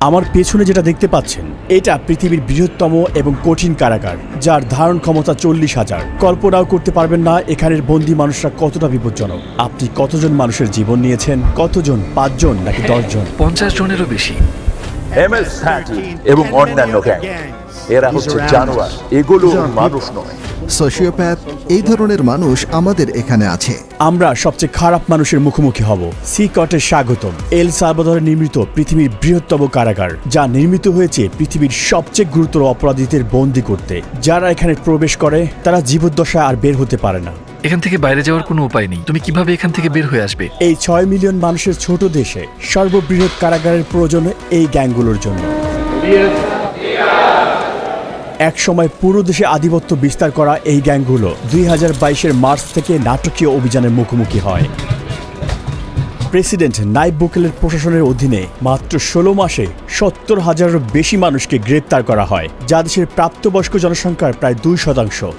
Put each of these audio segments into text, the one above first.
আমার পেছনে যেটা দেখতে পাচ্ছেন এটা পৃথিবীর বৃহত্তম এবং কঠিন কারাগার, যার ধারণ ক্ষমতা 40,000। কল্পনাও করতে পারবেন না এখানের বন্দী মানুষরা কতটা বিপজ্জনক। আপনি কতজন মানুষের জীবন নিয়েছেন? কতজন? 5 জন নাকি 10 জন? 50 জনেরও বেশি। MS-13 এবং অন্যান্য গ্যাং, এরা হচ্ছে জানোয়ার, এগুলো মানুষ নয়। সোশিওপ্যাথ, এই ধরনের মানুষ আমাদের এখানে আছে। আমরা সবচেয়ে খারাপ মানুষের মুখোমুখি হব। সিকটে স্বাগতম। এল সালভাদরে নির্মিত পৃথিবীর বৃহত্তম কারাগার, যা নির্মিত হয়েছে পৃথিবীর সবচেয়ে গুরুতর অপরাধীদের বন্দী করতে। যারা এখানে প্রবেশ করে তারা জীবদ্দশায় আর বের হতে পারে না। এখান থেকে বাইরে যাওয়ার কোনো উপায় নেই। তুমি কিভাবে এখান থেকে বের হয়ে আসবে? এই 6 মিলিয়ন মানুষের ছোট দেশে সর্ববৃহৎ কারাগারের প্রয়োজন এই গ্যাংগুলোর জন্য। এক সময় পুরো দেশে আধিপত্য বিস্তার করা এই গ্যাংগুলো 2022-এর মার্চ থেকে নাটকীয় অভিযানের মুখোমুখি হয়। প্রেসিডেন্ট নাইব বুকেলের প্রশাসনের অধীনে মাত্র 16 মাসে 70,000-এরও বেশি মানুষকে গ্রেপ্তার করা হয়, যা দেশের প্রাপ্তবয়স্ক জনসংখ্যার প্রায় 2%।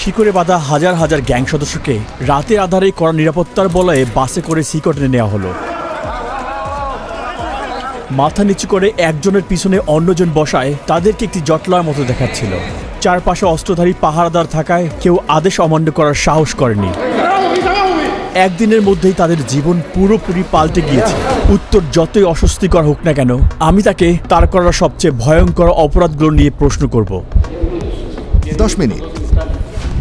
শিকড়ে বাঁধা হাজার হাজার গ্যাং সদস্যকে রাতের আধারে কড়া নিরাপত্তার বলয়ে বাসে করে সিকটে নেওয়া হলো। মাথা নিচু করে একজনের পিছনে অন্যজন বসায় তাদেরকে একটি জটলার মতো দেখাচ্ছিল। চারপাশে অস্ত্রধারী পাহারাদার থাকায় কেউ আদেশ অমান্য করার সাহস করেনি। একদিনের মধ্যেই তাদের জীবন পুরোপুরি পাল্টে গিয়েছে। উত্তর যতই অস্বস্তিকর হোক না কেন, আমি তাকে তার করা সবচেয়ে ভয়ঙ্কর অপরাধগুলো নিয়ে প্রশ্ন করব। 10 মিনিট।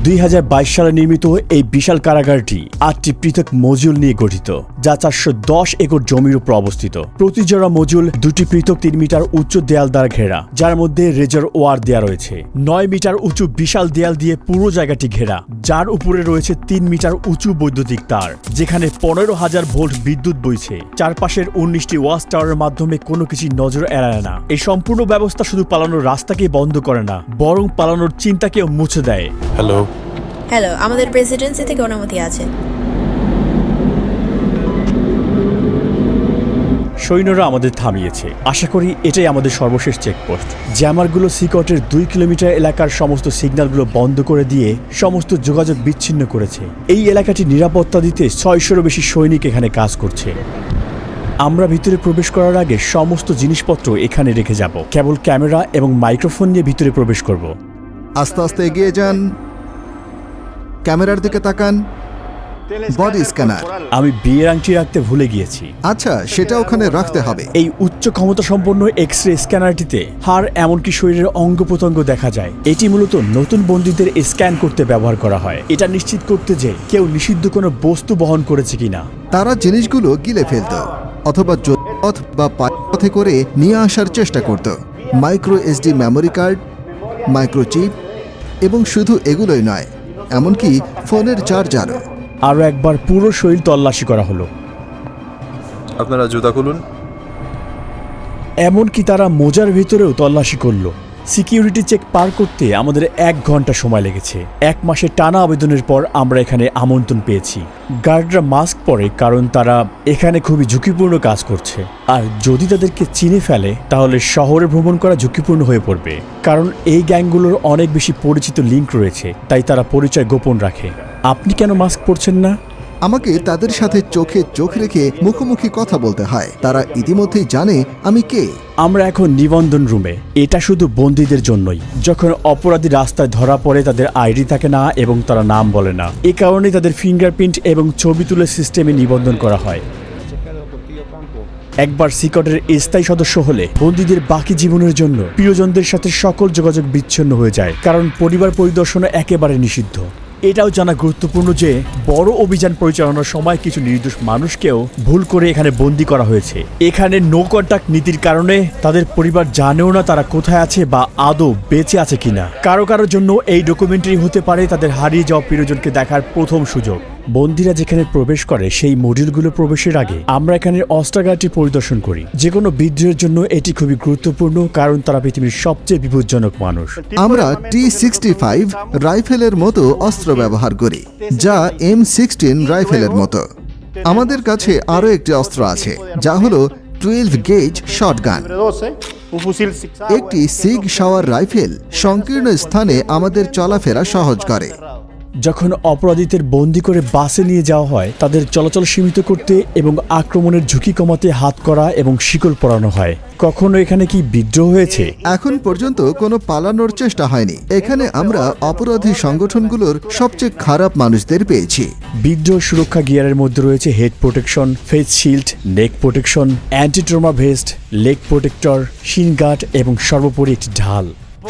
2022 সালে নির্মিত এই বিশাল কারাগারটি 8টি পৃথক মজিউল নিয়ে গঠিত, যা 410 একর জমির উপর অবস্থিত। প্রতি জোড়া মজিউল 2টি পৃথক 3 মিটার উচ্চ দেয়াল দ্বারা ঘেরা, যার মধ্যে রেজার ওয়ার দেয়া রয়েছে। 9 মিটার উঁচু বিশাল দেয়াল দিয়ে পুরো জায়গাটি ঘেরা, যার উপরে রয়েছে 3 মিটার উঁচু বৈদ্যুতিক তার, যেখানে 15,000 ভোল্ট বিদ্যুৎ বইছে। চারপাশের 19টি ওয়াচ টাওয়ারের মাধ্যমে কোনো কিছু নজর এড়ায় না। এই সম্পূর্ণ ব্যবস্থা শুধু পালানোর রাস্তাকেই বন্ধ করে না, বরং পালানোর চিন্তাকেও মুছে দেয়। হ্যালো, আমাদের প্রেসিডেন্সি থেকে অনুমতি আছে। সৈন্যরা আমাদের থামিয়েছে। আশা করি এটাই আমাদের সর্বশেষ চেকপোস্ট। জ্যামারগুলো সিকটের 2 কিলোমিটার এলাকার সমস্ত সিগন্যালগুলো বন্ধ করে দিয়ে সমস্ত যোগাযোগ বিচ্ছিন্ন করেছে। এই এলাকাটি নিরাপত্তা দিতে 600-এরও বেশি সৈনিক এখানে কাজ করছে। আমরা ভিতরে প্রবেশ করার আগে সমস্ত জিনিসপত্র এখানে রেখে যাব। কেবল ক্যামেরা এবং মাইক্রোফোন নিয়ে ভিতরে প্রবেশ করব। আস্তে আস্তে এগিয়ে যান, ক্যামেরার দিকে তাকান। Body scanner. আমি বিয়ের আংটি রাখতে ভুলে গিয়েছি। আচ্ছা, সেটা ওখানে রাখতে হবে। এই উচ্চ ক্ষমতা সম্পন্ন এক্স-রে স্ক্যানারটিতে হাড় এমনকি শরীরের অঙ্গ প্রত্যঙ্গ দেখা যায়। এটি মূলত নতুন বন্দীদের স্ক্যান করতে ব্যবহার করা হয়, এটা নিশ্চিত করতে যে কেউ নিষিদ্ধ কোনো বস্তু বহন করেছে কিনা। তারা জিনিসগুলো গিলে ফেলত অথবা পথ বা পথে করে নিয়ে আসার চেষ্টা করত। Micro SD memory card, microchip, এবং শুধু এগুলোই নয়, এমনকি ফোনের চার্জারও। আরও একবার পুরো শরীর তল্লাশি করা হলো। আপনারা জুতা খুলুন। এমনকি তারা মোজার ভিতরেও তল্লাশি করলো। সিকিউরিটি চেক পার করতে আমাদের 1 ঘন্টা সময় লেগেছে। 1 মাসের টানা আবেদনের পর আমরা এখানে আমন্ত্রণ পেয়েছি। গার্ডরা মাস্ক পরে, কারণ তারা এখানে খুবই ঝুঁকিপূর্ণ কাজ করছে। আর যদি তাদেরকে চিনে ফেলে তাহলে শহরে ভ্রমণ করা ঝুঁকিপূর্ণ হয়ে পড়বে, কারণ এই গ্যাংগুলোর অনেক বেশি পরিচিত লিঙ্ক রয়েছে, তাই তারা পরিচয় গোপন রাখে। আপনি কেন মাস্ক পরছেন না? আমাকে তাদের সাথে চোখে চোখ রেখে মুখোমুখি কথা বলতে হয়। তারা ইতিমধ্যেই জানে আমি কে। আমরা এখন নিবন্ধন রুমে। এটা শুধু বন্দীদের জন্যই। যখন অপরাধী রাস্তায় ধরা পড়ে তাদের আইডি থাকে না এবং তারা নাম বলে না, এ কারণে তাদের ফিঙ্গারপ্রিন্ট এবং ছবি তুলে সিস্টেমে নিবন্ধন করা হয়। একবার সিকটের স্থায়ী সদস্য হলে বন্দীদের বাকি জীবনের জন্য প্রিয়জনদের সাথে সকল যোগাযোগ বিচ্ছিন্ন হয়ে যায়, কারণ পরিবার পরিদর্শন একেবারে নিষিদ্ধ। এটাও জানা গুরুত্বপূর্ণ যে বড় অভিযান পরিচালনার সময় কিছু নির্দোষ মানুষকেও ভুল করে এখানে বন্দী করা হয়েছে। এখানে নো কন্টাক্ট নীতির কারণে তাদের পরিবার জানেও না তারা কোথায় আছে বা আদৌ বেঁচে আছে কিনা। কারো কারোর জন্য এই ডকুমেন্টারি হতে পারে তাদের হারিয়ে যাওয়া প্রিয়জনকে দেখার প্রথম সুযোগ। বন্দীরা যেখানে প্রবেশ করে সেই মডিউলগুলো প্রবেশের আগে আমরা এখানে অস্ত্রাগারটি পরিদর্শন করি। যে কোনো বিদ্রোহের জন্য এটি খুবই গুরুত্বপূর্ণ, কারণ তারা পৃথিবীর সবচেয়ে বিপজ্জনক মানুষ। আমরা T65 রাইফেলের মতো অস্ত্র ব্যবহার করি, যা M16 রাইফেলের মতো। আমাদের কাছে আরও একটি অস্ত্র আছে, যা হলো 12 গেজ শটগান। একটি সিগ শাওয়ার রাইফেল সংকীর্ণ স্থানে আমাদের চলাফেরা সহজ করে। যখন অপরাধীদের বন্দি করে বাসে নিয়ে যাওয়া হয় তাদের চলাচল সীমিত করতে এবং আক্রমণের ঝুঁকি কমাতে হাত করা এবং শিকল পরানো হয়। কখনো এখানে কি বিদ্রোহ হয়েছে? এখন পর্যন্ত কোনো পালানোর চেষ্টা হয়নি। এখানে আমরা অপরাধী সংগঠনগুলোর সবচেয়ে খারাপ মানুষদের পেয়েছি। বিদ্রোহ সুরক্ষা গিয়ারের মধ্যে রয়েছে head protection, face shield, neck protection, anti trauma vest, leg protector, shin guard এবং সর্বোপরি একটি ঢাল।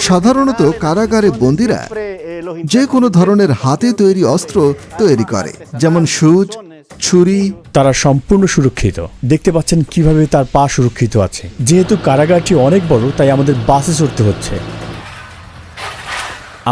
সাধারণত কারাগারে বন্দীরা যে কোনো ধরনের হাতে তৈরি অস্ত্র তৈরি করে, যেমন সুচ, ছুরি। তারা সম্পূর্ণ সুরক্ষিত। দেখতে পাচ্ছেন কিভাবে তার পা সুরক্ষিত আছে। যেহেতু কারাগারটি অনেক বড় তাই আমাদের বাসে চড়তে হচ্ছে।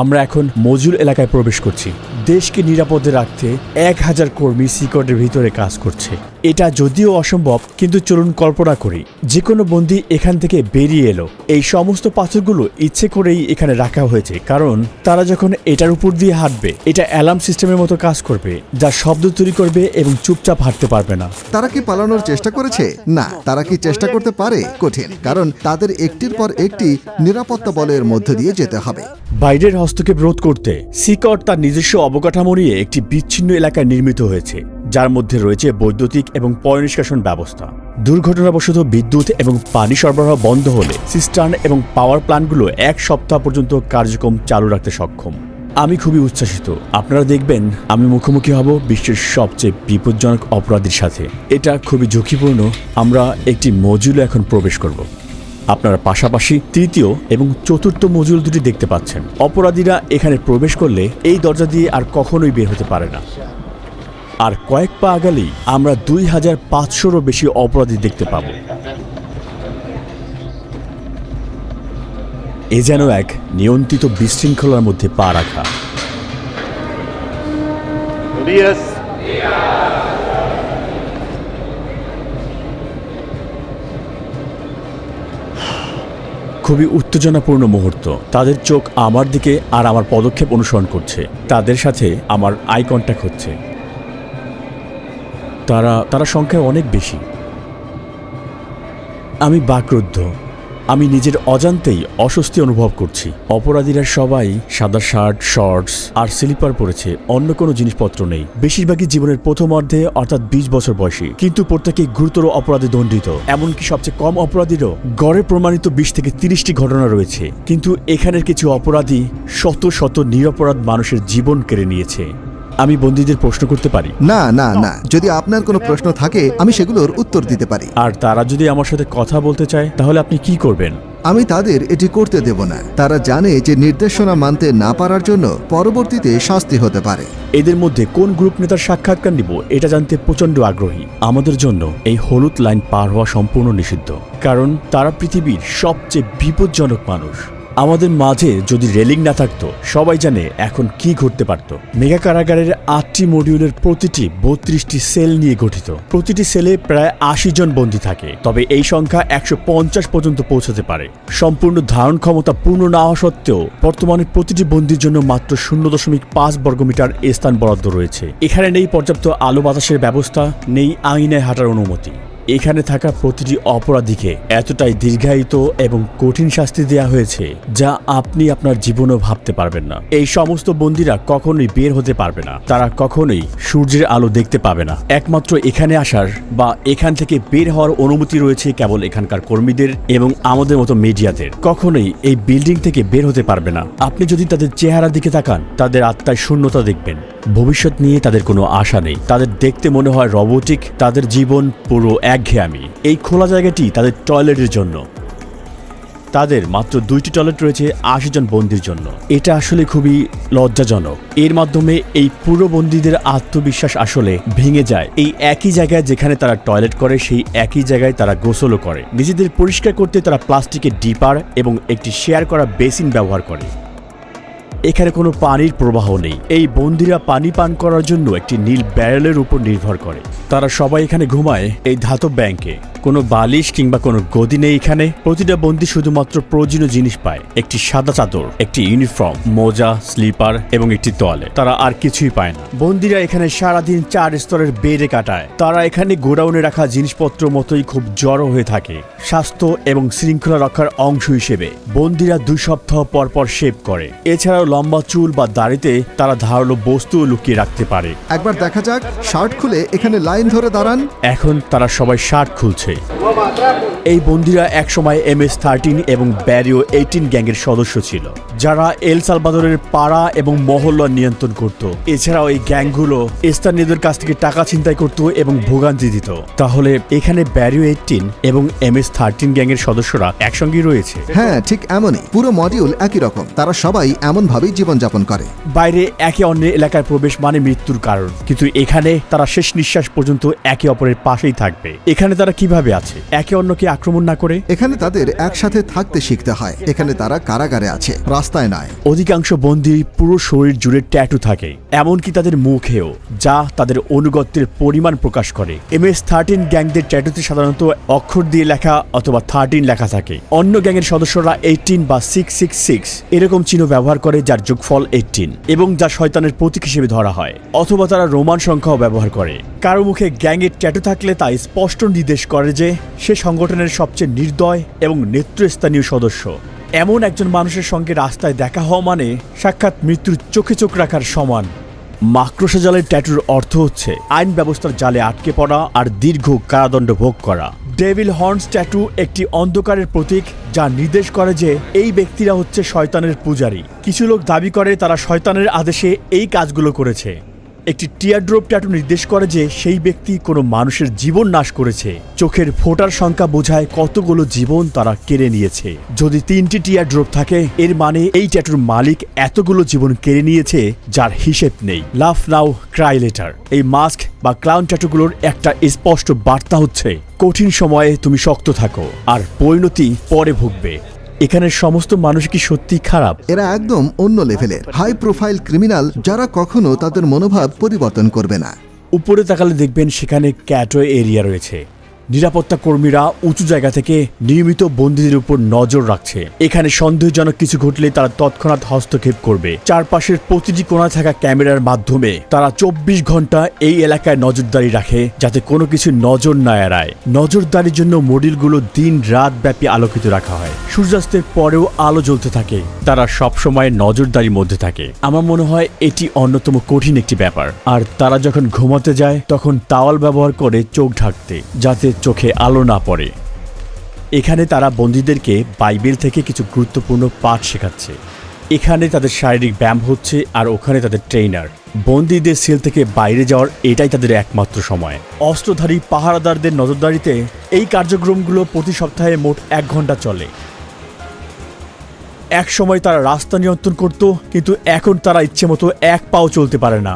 আমরা এখন মজুল এলাকায় প্রবেশ করছি। দেশকে নিরাপদে রাখতে 1000 কর্মী সিকটের ভিতরে কাজ করছে। এটা যদিও অসম্ভব, কিন্তু চলুন কল্পনা করি যে কোনো বন্দী এখান থেকে বেরিয়ে এলো। এই সমস্ত পাথরগুলো ইচ্ছে করেই এখানে রাখা হয়েছে, কারণ তারা যখন এটার উপর দিয়ে হাঁটবে এটা অ্যালার্ম সিস্টেমের মতো কাজ করবে, যা শব্দ তৈরি করবে এবং চুপচাপ হাঁটতে পারবে না। তারা কি পালানোর চেষ্টা করেছে? না। তারা কি চেষ্টা করতে পারে? কঠিন, কারণ তাদের একটির পর একটি নিরাপত্তা বলয়ের মধ্য দিয়ে যেতে হবে। বাইরের হস্তক্ষেপ রোধ করতে সিকট তার নিজস্ব অবকাঠামো নিয়ে একটি বিচ্ছিন্ন এলাকায় নির্মিত হয়েছে, যার মধ্যে রয়েছে বৈদ্যুতিক এবং পয় নিষ্কাশন ব্যবস্থা। দুর্ঘটনাবশত বিদ্যুৎ এবং পানি সরবরাহ বন্ধ হলে সিস্টার্ন এবং পাওয়ার প্ল্যান্টগুলো 1 সপ্তাহ পর্যন্ত কার্যক্রম চালু রাখতে সক্ষম। আমি খুবই উচ্ছ্বাসিত। আপনারা দেখবেন আমি মুখোমুখি হব বিশ্বের সবচেয়ে বিপজ্জনক অপরাধীর সাথে। এটা খুবই ঝুঁকিপূর্ণ। আমরা একটি মজুলে এখন প্রবেশ করব। আপনারা পাশাপাশি তৃতীয় এবং চতুর্থ মজুল দুটি দেখতে পাচ্ছেন। অপরাধীরা এখানে প্রবেশ করলে এই দরজা দিয়ে আর কখনোই বের হতে পারে না। আর কয়েক পা আগালেই আমরা 2500-রও বেশি অপরাধী দেখতে পাব। এ যেন এক নিয়ন্ত্রিত বিশৃঙ্খলার মধ্যে পা রাখা। খুবই উত্তেজনাপূর্ণ মুহূর্ত। তাদের চোখ আমার দিকে আর আমার পদক্ষেপ অনুসরণ করছে। তাদের সাথে আমার আই কন্ট্যাক্ট হচ্ছে। তারা সংখ্যায় অনেক বেশি। আমি বাকরুদ্ধ। আমি নিজের অজান্তেই অস্বস্তি অনুভব করছি। অপরাধীরা সবাই সাদা শার্ট, শর্টস আর স্লিপার পরেছে, অন্য কোনো জিনিসপত্র নেই। বেশিরভাগই জীবনের প্রথমার্ধে, অর্থাৎ 20 বছর বয়সী, কিন্তু প্রত্যেকেই গুরুতর অপরাধে দণ্ডিত। এমনকি সবচেয়ে কম অপরাধীরও গড়ে প্রমাণিত 20 থেকে 30টি ঘটনা রয়েছে। কিন্তু এখানের কিছু অপরাধী শত শত নিরপরাধ মানুষের জীবন কেড়ে নিয়েছে। আমি বন্দীদের প্রশ্ন করতে পারি? না না না, যদি আপনার কোনো প্রশ্ন থাকে আমি সেগুলোর উত্তর দিতে পারি। আর তারা যদি আমার সাথে কথা বলতে চায় তাহলে আপনি কি করবেন? আমি তাদের এটি করতে দেব না। তারা জানে যে নির্দেশনা মানতে না পারার জন্য পরবর্তীতে শাস্তি হতে পারে। এদের মধ্যে কোন গ্রুপ নেতার সাক্ষাৎকার নিব এটা জানতে প্রচণ্ড আগ্রহী। আমাদের জন্য এই হলুদ লাইন পার হওয়া সম্পূর্ণ নিষিদ্ধ, কারণ তারা পৃথিবীর সবচেয়ে বিপজ্জনক মানুষ। আমাদের মাঝে যদি রেলিং না থাকতো, সবাই জানে এখন কি ঘটতে পারত। মেগা কারাগারের 8টি মডিউলের প্রতিটি 32টি সেল নিয়ে গঠিত। প্রতিটি সেলে প্রায় 80 জন বন্দী থাকে, তবে এই সংখ্যা 150 পর্যন্ত পৌঁছাতে পারে। সম্পূর্ণ ধারণ ক্ষমতা পূর্ণ না হওয়া সত্ত্বেও বর্তমানে প্রতিটি বন্দীর জন্য মাত্র 0.5 বর্গমিটার স্থান বরাদ্দ রয়েছে। এখানে নেই পর্যাপ্ত আলো বাতাসের ব্যবস্থা, নেই আঙিনায় হাঁটার অনুমতি। এখানে থাকা প্রতিটি অপরাধীকে এতটাই দীর্ঘায়িত এবং কঠিন শাস্তি দেওয়া হয়েছে যা আপনি আপনার জীবনেও ভাবতে পারবেন না। এই সমস্ত বন্দীরা কখনোই বের হতে পারবে না। তারা কখনোই সূর্যের আলো দেখতে পাবে না। একমাত্র এখানে আসার বা এখান থেকে বের হওয়ার অনুমতি রয়েছে কেবল এখানকার কর্মীদের এবং আমাদের মতো মিডিয়াদের। কখনোই এই বিল্ডিং থেকে বের হতে পারবে না। আপনি যদি তাদের চেহারার দিকে তাকান, তাদের আত্মায় শূন্যতা দেখবেন। ভবিষ্যৎ নিয়ে তাদের কোনো আশা নেই। তাদের দেখতে মনে হয় রোবটিক। তাদের জীবন পুরো একঘেয়েমি। এই খোলা জায়গাটি তাদের টয়লেটের জন্য। তাদের মাত্র 2টি টয়লেট রয়েছে 80 জন বন্দীর জন্য। এটা আসলে খুবই লজ্জাজনক। এর মাধ্যমে এই পুরো বন্দীদের আত্মবিশ্বাস আসলে ভেঙে যায়। এই একই জায়গায় যেখানে তারা টয়লেট করে, সেই একই জায়গায় তারা গোসলও করে। নিজেদের পরিষ্কার করতে তারা প্লাস্টিকের ডিপার এবং একটি শেয়ার করা বেসিন ব্যবহার করে। এখানে কোনো পানির প্রবাহ নেই। এই বন্দীরা পানি পান করার জন্য একটি নীল ব্যারেলের উপর নির্ভর করে। তারা সবাই এখানে ঘুমায় এই ধাতব ব্যাংকে। কোনো বালিশ কিংবা কোনো গদি নেই এখানে। প্রতিটা বন্দী শুধুমাত্র প্রয়োজনীয় জিনিস পায়: একটি সাদা চাদর, একটি ইউনিফর্ম, মোজা, স্লিপার এবং একটি তোয়ালে। তারা আর কিছুই পায় না। বন্দীরা এখানে সারাদিন 4 স্তরের বেডে কাটায়। তারা এখানে গোডাউনে রাখা জিনিসপত্র মতোই খুব জড়ো হয়ে থাকে। স্বাস্থ্য এবং শৃঙ্খলা রক্ষার অংশ হিসেবে বন্দীরা 2 সপ্তাহ পর পর শেভ করে। এছাড়াও লম্বা চুল বা দাড়িতে তারা ধারালো বস্তু লুকিয়ে রাখতে পারে। একবার দেখা যাক, শার্ট খুলে এখানে লাইন ধরে দাঁড়ান। এখন তারা সবাই শার্ট খুলছে। এই বন্দীরা একসময় MS-13 এবং ব্যারিও 18 গ্যাংয়ের সদস্য ছিল, যারা এল সালভাদরের পাড়া এবং মহল্লা নিয়ন্ত্রণ করত। এছাড়াও এই গ্যাংগুলো স্থানীয়দের কাছ থেকে টাকা ছিনতাই করত এবং ভোগান্তি দিত। তাহলে এখানে ব্যারিও 18 এবং MS-13 গ্যাংয়ের সদস্যরা একসঙ্গেই রয়েছে। হ্যাঁ, ঠিক এমনই। পুরো মডিউল একই রকম। তারা সবাই এমনভাবেই জীবনযাপন করে। বাইরে একে অন্যের এলাকায় প্রবেশ মানে মৃত্যুর কারণ, কিন্তু এখানে তারা শেষ নিঃশ্বাস পর্যন্ত একে অপরের পাশেই থাকবে। এখানে তারা কিভাবে আছে একে অন্যকে আক্রমণ না করে? এখানে তাদের একসাথে থাকতে শিখতে হয়। এখানে তারা কারাগারে আছে, রাস্তায় নয়। অধিকাংশ বন্দী পুরো শরীর জুড়ে ট্যাটু থাকে, এমনকি তাদের মুখেও, যা তাদের অনুগত্যের পরিমাণ প্রকাশ করে। MS-13 গ্যাংদের ট্যাটুতে সাধারণত অক্ষর দিয়ে লেখা অথবা 13 লেখা থাকে। অন্য গ্যাংয়ের সদস্যরা 18 বা 666 এরকম চিহ্ন ব্যবহার করে, যার যোগফল 18 এবং যা শয়তানের প্রতীক হিসেবে ধরা হয়। অথবা তারা রোমান সংখ্যাও ব্যবহার করে। কারো মুখে গ্যাংয়ের ট্যাটু থাকলে তা স্পষ্ট নির্দেশ করে যে সে সংগঠনের সবচেয়ে নির্দয় এবং নেতৃস্থানীয় সদস্য। এমন একজন মানুষের সঙ্গে রাস্তায় দেখা হওয়া মানে সাক্ষাৎ মৃত্যুর চোখে চোখ রাখার সমান। মাকড়সা জালের ট্যাটুর অর্থ হচ্ছে আইন ব্যবস্থার জালে আটকে পড়া আর দীর্ঘ কারাদণ্ড ভোগ করা। ডেভিল হর্নস ট্যাটু একটি অন্ধকারের প্রতীক, যা নির্দেশ করে যে এই ব্যক্তিরা হচ্ছে শয়তানের পূজারী। কিছু লোক দাবি করে তারা শয়তানের আদেশে এই কাজগুলো করেছে। একটি টিয়ারড্রপ ট্যাটু নির্দেশ করে যে সেই ব্যক্তি কোনো মানুষের জীবন নাশ করেছে। চোখের ফোঁটার সংখ্যা বোঝায় কতগুলো জীবন তারা কেড়ে নিয়েছে। যদি 3টি টিয়ারড্রপ থাকে, এর মানে এই ট্যাটুর মালিক এতগুলো জীবন কেড়ে নিয়েছে যার হিসেব নেই। লাভ নাও ক্রাই লেটার, এই মাস্ক বা ক্লাউন ট্যাটুগুলোর একটা স্পষ্ট বার্তা হচ্ছে কঠিন সময়ে তুমি শক্ত থাকো, আর পরিণতি পরে ভুগবে। এখানের সমস্ত মানুষ কি সত্যি খারাপ? এরা একদম অন্য লেভেলের হাই প্রোফাইল ক্রিমিনাল, যারা কখনো তাদের মনোভাব পরিবর্তন করবে না। উপরে তাকালে দেখবেন সেখানে ক্যাটওয়ে এরিয়া রয়েছে। নিরাপত্তা কর্মীরা উঁচু জায়গা থেকে নিয়মিত বন্দীদের উপর নজর রাখছে। এখানে সন্দেহজনক কিছু ঘটলে তারা তৎক্ষণাৎ হস্তক্ষেপ করবে। চারপাশের প্রতিটি কোণায় থাকা ক্যামেরার মাধ্যমে তারা 24 ঘন্টা এই এলাকায় নজরদারি রাখে, যাতে কোনো কিছু নজর না এড়ায়। নজরদারির জন্য মডিউলগুলো দিন রাত ব্যাপী আলোকিত রাখা হয়। সূর্যাস্তের পরেও আলো জ্বলতে থাকে। তারা সবসময় নজরদারির মধ্যে থাকে। আমার মনে হয় এটি অন্যতম কঠিন একটি ব্যাপার। আর তারা যখন ঘুমাতে যায় তখন তাওয়াল ব্যবহার করে চোখ ঢাকতে, যাতে চোখে আলো না পড়ে। এখানে তারা বন্দীদেরকে বাইবেল থেকে কিছু গুরুত্বপূর্ণ পাঠ শেখাচ্ছে। এখানে তাদের শারীরিক ব্যায়াম হচ্ছে, আর ওখানে তাদের ট্রেইনার। বন্দীদের সেল থেকে বাইরে যাওয়ার এটাই তাদের একমাত্র সময়। অস্ত্রধারী পাহারাদারদের নজরদারিতে এই কার্যক্রমগুলো প্রতি সপ্তাহে মোট 1 ঘন্টা চলে। এক সময় তারা রাস্তা নিয়ন্ত্রণ করত, কিন্তু এখন তারা ইচ্ছে মতো এক পাও চলতে পারে না।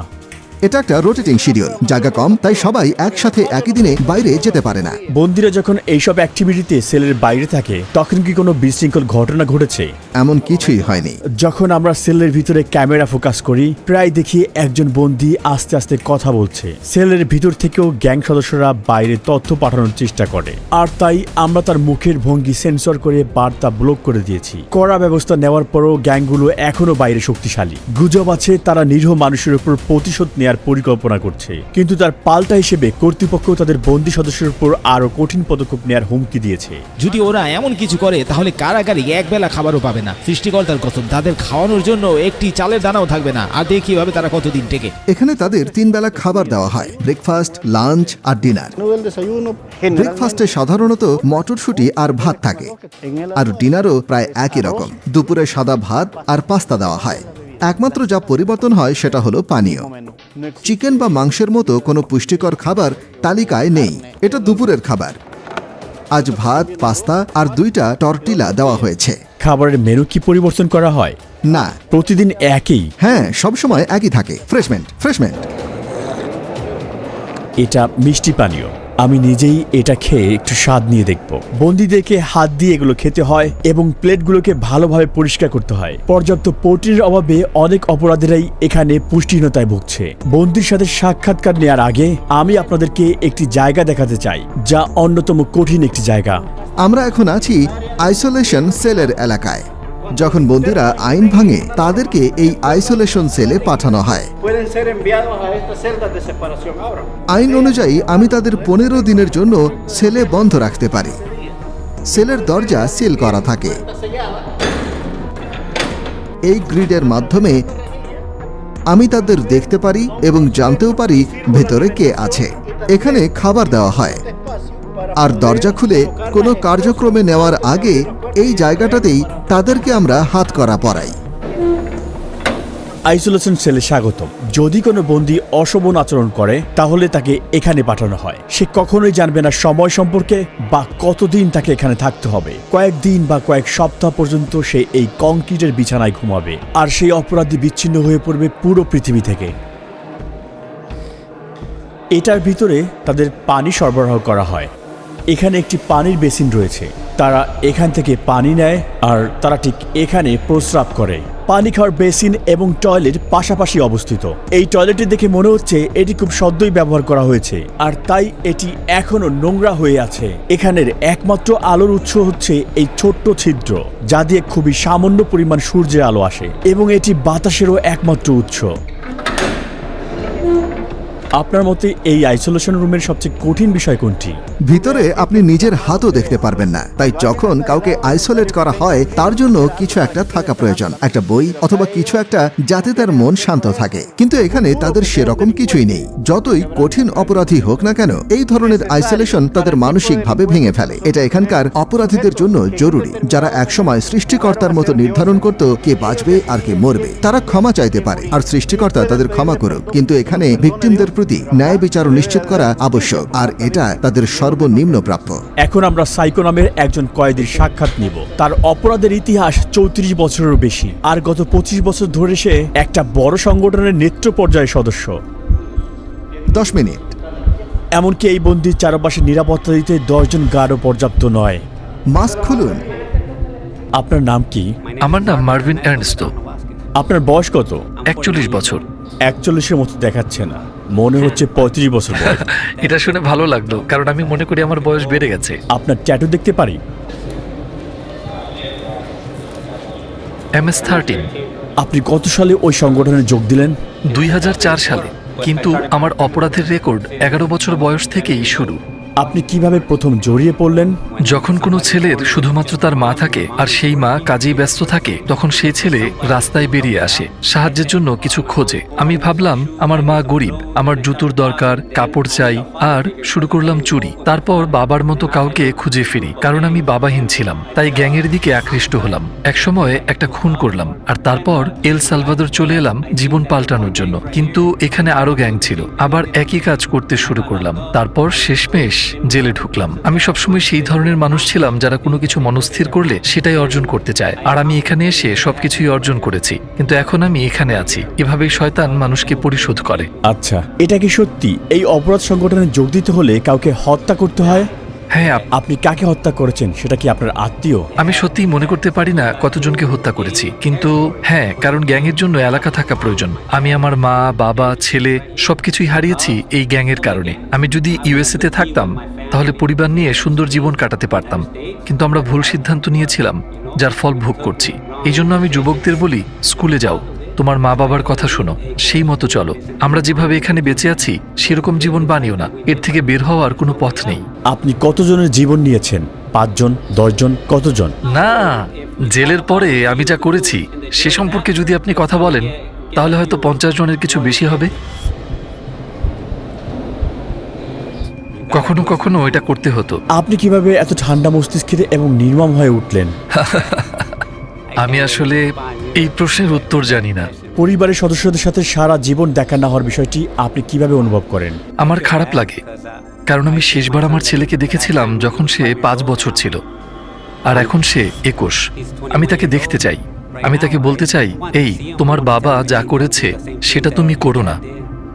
এটা একটা রোটেটিং শিডিউল, জায়গা কম, তাই সবাই একসাথে একই দিনে বাইরে যেতে পারে না। বন্দীরা যখন এইসব অ্যাক্টিভিটিতে সেলের বাইরে থাকে, তখন কি কোনো বিশৃঙ্খল ঘটনা ঘটেছে? এমন কিছুই হয়নি। যখন আমরা সেলের ভিতরে ক্যামেরা ফোকাস করি, প্রায় দেখি একজন বন্দী আস্তে আস্তে কথা বলছে। সেলের ভিতর থেকেও গ্যাং সদস্যরা বাইরে তথ্য পাঠানোর চেষ্টা করে, আর তাই আমরা তার মুখের ভঙ্গি সেন্সর করে বার্তা ব্লক করে দিয়েছি। কড়া ব্যবস্থা নেওয়ার পরও গ্যাংগুলো এখনো বাইরে শক্তিশালী। গুজব আছে তারা নিরীহ মানুষের উপর প্রতিশোধ নেওয়ার পরিকল্পনা করছে, কিন্তু তার পাল্টা হিসেবে কর্তৃপক্ষ তাদের বন্দী সদস্যের উপর আরো কঠিন পদক্ষেপ নেওয়ার হুমকি দিয়েছে। যদি ওরা এমন কিছু করে তাহলে কারাগারে একবেলা খাবারও পাবে না। সৃষ্টিকর্তার কসম, তাদের খাওয়ানোর জন্য একটি চালের দানাও থাকবে না। আর দেখি কিভাবে তারা কতদিন টেকে। এখানে তাদের 3 বেলা খাবার দেওয়া হয়, ব্রেকফাস্ট, লাঞ্চ আর ডিনার। ব্রেকফাস্টে সাধারণত মটরশুঁটি আর ভাত থাকে, আর ডিনারও প্রায় একই রকম। দুপুরে সাদা ভাত আর পাস্তা দেওয়া হয়। একমাত্র যা পরিবর্তন হয় সেটা হলো পানীয়। চিকেন বা মাংসের মতো কোনো পুষ্টিকর খাবার তালিকায় নেই। এটা দুপুরের খাবার। আজ ভাত, পাস্তা আর 2টা টর্টিলা দেওয়া হয়েছে। খাবারের মেনু কি পরিবর্তন করা হয়? না, প্রতিদিন একই। হ্যাঁ, সবসময় একই থাকে। ফ্রেশমেন্ট। এটা মিষ্টি পানীয়। আমি নিজেই এটা খেয়ে একটু স্বাদ নিয়ে দেখব। বন্দীদেরকে হাত দিয়ে এগুলো খেতে হয় এবং প্লেটগুলোকে ভালোভাবে পরিষ্কার করতে হয়। পর্যাপ্ত প্রোটিনের অভাবে অনেক অপরাধীরাই এখানে পুষ্টিহীনতায় ভুগছে। বন্দীর সাথে সাক্ষাৎকার নেওয়ার আগে আমি আপনাদেরকে একটি জায়গা দেখাতে চাই, যা অন্যতম কঠিন একটি জায়গা। আমরা এখন আছি আইসোলেশন সেলের এলাকায়। যখন বন্দীরা আইন ভাঙে, তাদেরকে এই আইসোলেশন সেলে পাঠানো হয়। আইন অনুযায়ী আমি তাদের 15 দিনের জন্য সেলে বন্ধ রাখতে পারি। সেলের দরজা সিল করা থাকে। এই গ্রিডের মাধ্যমে আমি তাদের দেখতে পারি এবং জানতেও পারি ভেতরে কে আছে। এখানে খাবার দেওয়া হয়, আর দরজা খুলে কোনো কার্যক্রমে নেওয়ার আগে এই জায়গাটাতেই তাদেরকে আমরা হাতকড়া পরাই। আইসোলেশন সেলে স্বাগতম। যদি কোনো বন্দী অশোভন আচরণ করে তাহলে তাকে এখানে পাঠানো হয়। সে কখনোই জানবে না সময় সম্পর্কে বা কতদিন তাকে এখানে থাকতে হবে। কয়েকদিন বা কয়েক সপ্তাহ পর্যন্ত সে এই কংক্রিটের বিছানায় ঘুমাবে, আর সেই অপরাধী বিচ্ছিন্ন হয়ে পড়বে পুরো পৃথিবী থেকে। এটার ভিতরে তাদের পানি সরবরাহ করা হয়। এখানে একটি পানির বেসিন রয়েছে। তারা এখান থেকে পানি নেয় আর তারা ঠিক এখানে প্রস্রাব করে। পানি খাওয়ার বেসিন এবং টয়লেট পাশাপাশি অবস্থিত। এই টয়লেটটি দেখে মনে হচ্ছে এটি খুব সদ্যই ব্যবহার করা হয়েছে, আর তাই এটি এখনো নোংরা হয়ে আছে। এখানের একমাত্র আলোর উৎস হচ্ছে এই ছোট্ট ছিদ্র, যা দিয়ে খুবই সামান্য পরিমাণ সূর্যের আলো আসে, এবং এটি বাতাসেরও একমাত্র উৎস। আপনার মতে এই আইসোলেশন রুমের সবচেয়ে কঠিন বিষয় কোনটি? ভিতরে আপনি নিজের হাতও দেখতে পারবেন না, তাই যখন কাউকে আইসোলেট করা হয় তার জন্য কিছু একটা থাকা প্রয়োজন, একটা বই অথবা কিছু একটা, যাতে তার মন শান্ত থাকে। কিন্তু এখানে তাদের সেরকম কিছুই নেই। যতই কঠিন অপরাধী হোক না কেন, এই ধরনের আইসোলেশন তাদের মানসিকভাবে ভেঙে ফেলে। এটা এখানকার অপরাধীদের জন্য জরুরি, যারা একসময় সৃষ্টিকর্তার মতো নির্ধারণ করত কে বাঁচবে আর কে মরবে। তারা ক্ষমা চাইতে পারে, আর সৃষ্টিকর্তা তাদের ক্ষমা করুক। কিন্তু এখানে ভিকটিমদের প্রতি ন্যায় বিচার নিশ্চিত করা আবশ্যক, আর এটা তাদের সর্বনিম্ন প্রাপ্য। এখন আমরা সাইকো নামের একজন কয়েদির সাক্ষাৎ নিব। তার অপরাধের ইতিহাস 34 বছরেরও বেশি, আর গত 25 বছর ধরে সে একটা বড় সংগঠনের নেতৃত্ব পর্যায়ের সদস্য। 10 মিনিট। এমনকি এই বন্দির চারপাশে নিরাপত্তা দিতে 10 জন গার্ডও পর্যাপ্ত নয়। মাস্ক খুলুন। আপনার নাম কি? আমার নাম মার্ভিন এর্নেস্টো। আপনার বয়স কত? 41 বছর। 41-এর মতো দেখাচ্ছে না, মনে হচ্ছে 35 বছর বয়স। এটা শুনে ভালো লাগলো, কারণ আমি মনে করি আমার বয়স বেড়ে গেছে। আপনার ট্যাটু দেখতে পারি? MS-13। আপনি কত সালে ওই সংগঠনে যোগ দিলেন? 2004 সালে, কিন্তু আমার অপরাধের রেকর্ড 11 বছর বয়স থেকেই শুরু। আপনি কিভাবে প্রথম জড়িয়ে পড়লেন? যখন কোনো ছেলের শুধুমাত্র তার মা থাকে আর সেই মা কাজেই ব্যস্ত থাকে, তখন সেই ছেলে রাস্তায় বেরিয়ে আসে, সাহায্যের জন্য কিছু খোঁজে। আমি ভাবলাম আমার মা গরিব, আমার জুতোর দরকার, কাপড় চাই, আর শুরু করলাম চুরি। তারপর বাবার মতো কাউকে খুঁজে ফিরি, কারণ আমি বাবাহীন ছিলাম, তাই গ্যাংয়ের দিকে আকৃষ্ট হলাম। একসময় একটা খুন করলাম, আর তারপর এল সালভাদর চলে এলাম জীবন পাল্টানোর জন্য। কিন্তু এখানে আরো গ্যাং ছিল, আবার একই কাজ করতে শুরু করলাম। তারপর শেষমেশ জেলে ঢুকলাম। আমি সবসময় সেই ধরনের মানুষ ছিলাম যারা কোনো কিছু মনস্থির করলে সেটাই অর্জন করতে চায়, আর আমি এখানে এসে সবকিছুই অর্জন করেছি। কিন্তু এখন আমি এখানে আছি। এভাবেই শয়তান মানুষকে পরিশোধ করে। আচ্ছা, এটা কি সত্যি এই অপরাধ সংগঠনে যোগ দিতে হলে কাউকে হত্যা করতে হয়? হ্যাঁ। আপনি কাকে হত্যা করেছেন? সেটা কি আপনার আত্মীয়? আমি সত্যিই মনে করতে পারি না কতজনকে হত্যা করেছি, কিন্তু হ্যাঁ, কারণ গ্যাংয়ের জন্য এলাকা থাকা প্রয়োজন। আমি আমার মা, বাবা, ছেলে সবকিছুই হারিয়েছি এই গ্যাংয়ের কারণে। আমি যদি USA তে থাকতাম তাহলে পরিবার নিয়ে সুন্দর জীবন কাটাতে পারতাম, কিন্তু আমরা ভুল সিদ্ধান্ত নিয়েছিলাম, যার ফল ভোগ করছি। এই জন্য আমি যুবকদের বলি, স্কুলে যাও, তোমার মা বাবার কথা শোনো, সেই মতো চলো। আমরা যেভাবে এখানে বেঁচে আছি সেরকম জীবন বানিও না, এর থেকে বের হওয়ার কোনো পথ নেই। আপনি কতজনের জীবন নিয়েছেন? 5 জন, 10 জন, কতজন? না, জেলের পরে আমি যা করেছি সে সম্পর্কে যদি আপনি কথা বলেন তাহলে হয়তো 50 জনের কিছু বেশি হবে। কখনো কখনো এটা করতে হতো। আপনি কিভাবে এত ঠান্ডা মস্তিষ্কের এবং নির্মম হয়ে উঠলেন? আমি আসলে এই প্রশ্নের উত্তর জানি না। পরিবারের সদস্যদের সাথে সারা জীবন দেখা না হওয়ার বিষয়টি আপনি কিভাবে অনুভব করেন? আমার খারাপ লাগে, কারণ আমি শেষবার আমার ছেলেকে দেখেছিলাম যখন সে 5 বছর ছিল, আর এখন সে 21। আমি তাকে দেখতে চাই, আমি তাকে বলতে চাই, এই তোমার বাবা যা করেছে সেটা তুমি করো না,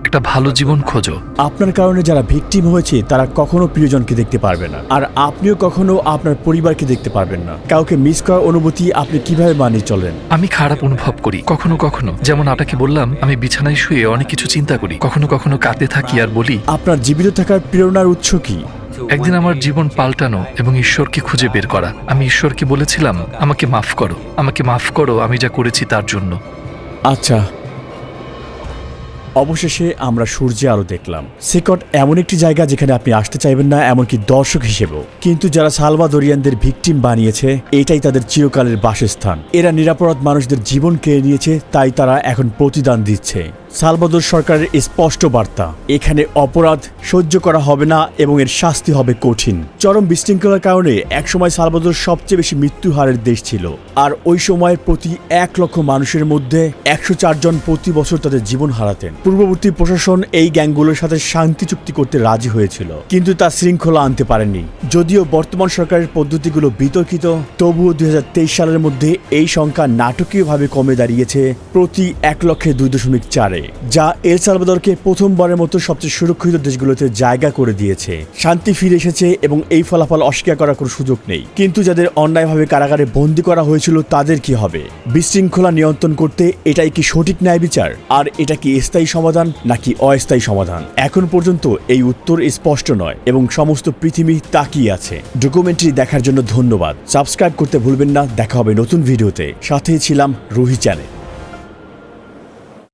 একটা ভালো জীবন খোঁজো। আপনার কারণে যারা ভিকটিম হয়েছে তারা কখনো প্রিয়জনকে দেখতে পারবে না, আর আপনিও কখনো আপনার পরিবারকে দেখতে পারবেন না। কাউকে মিস করার অনুভূতি আপনি কিভাবে মানিয়ে চলেন? আমি খারাপ অনুভব করি কখনো কখনো, যেমন আপনাকে বললাম আমি বিছানায় শুয়ে অনেক কিছু চিন্তা করি, কখনো কখনো কাঁদতে থাকি আর বলি, আপনার জীবিত থাকার প্রেরণার উৎস কি? একদিন আমার জীবন পাল্টানো এবং ঈশ্বরকে খুঁজে বের করা। আমি ঈশ্বরকে বলেছিলাম, আমাকে মাফ করো, আমাকে মাফ করো আমি যা করেছি তার জন্য। আচ্ছা, অবশেষে আমরা সূর্যে আলো দেখলাম। সেকট এমন একটি জায়গা যেখানে আপনি আসতে চাইবেন না, এমনকি দর্শক হিসেবেও। কিন্তু যারা সালভাদোরিয়ানদের ভিকটিম বানিয়েছে, এটাই তাদের চিরকালের বাসস্থান। এরা নিরাপরাধ মানুষদের জীবন কেড়ে নিয়েছে, তাই তারা এখন প্রতিদান দিচ্ছে। সালভাদোর সরকারের স্পষ্ট বার্তা, এখানে অপরাধ সহ্য করা হবে না এবং এর শাস্তি হবে কঠিন। চরম বিশৃঙ্খলার কারণে একসময় সালভাদোর সবচেয়ে বেশি মৃত্যু হারের দেশ ছিল, আর ওই সময়ের প্রতি 1 লক্ষ মানুষের মধ্যে 104 জন প্রতি বছর তাদের জীবন হারাতেন। পূর্ববর্তী প্রশাসন এই গ্যাংগুলোর সাথে শান্তি চুক্তি করতে রাজি হয়েছিল, কিন্তু তা শৃঙ্খলা আনতে পারেনি। যদিও বর্তমান সরকারের পদ্ধতিগুলো বিতর্কিত, তবুও 2023 সালের মধ্যে এই সংখ্যা নাটকীয়ভাবে কমে দাঁড়িয়েছে প্রতি 1,02.4-এ, যা এল সালভাদরকে প্রথমবারের মতো সবচেয়ে সুরক্ষিত দেশগুলোতে জায়গা করে দিয়েছে। শান্তি ফিরে এসেছে এবং এই ফলাফল অস্বীকার করার কোনো সুযোগ নেই। কিন্তু যাদের অন্যায়ভাবে কারাগারে বন্দী করা হয়েছিল তাদের কি হবে? বিশৃঙ্খলা নিয়ন্ত্রণ করতে এটাই কি সঠিক ন্যায় বিচার? আর এটা কি স্থায়ী সমাধান নাকি অস্থায়ী সমাধান? এখন পর্যন্ত এই উত্তর স্পষ্ট নয় এবং সমস্ত পৃথিবী তাকিয়ে আছে। ডকুমেন্টারি দেখার জন্য ধন্যবাদ। সাবস্ক্রাইব করতে ভুলবেন না। দেখা হবে নতুন ভিডিওতে। সাথেই ছিলাম রুহি চ্যানেল।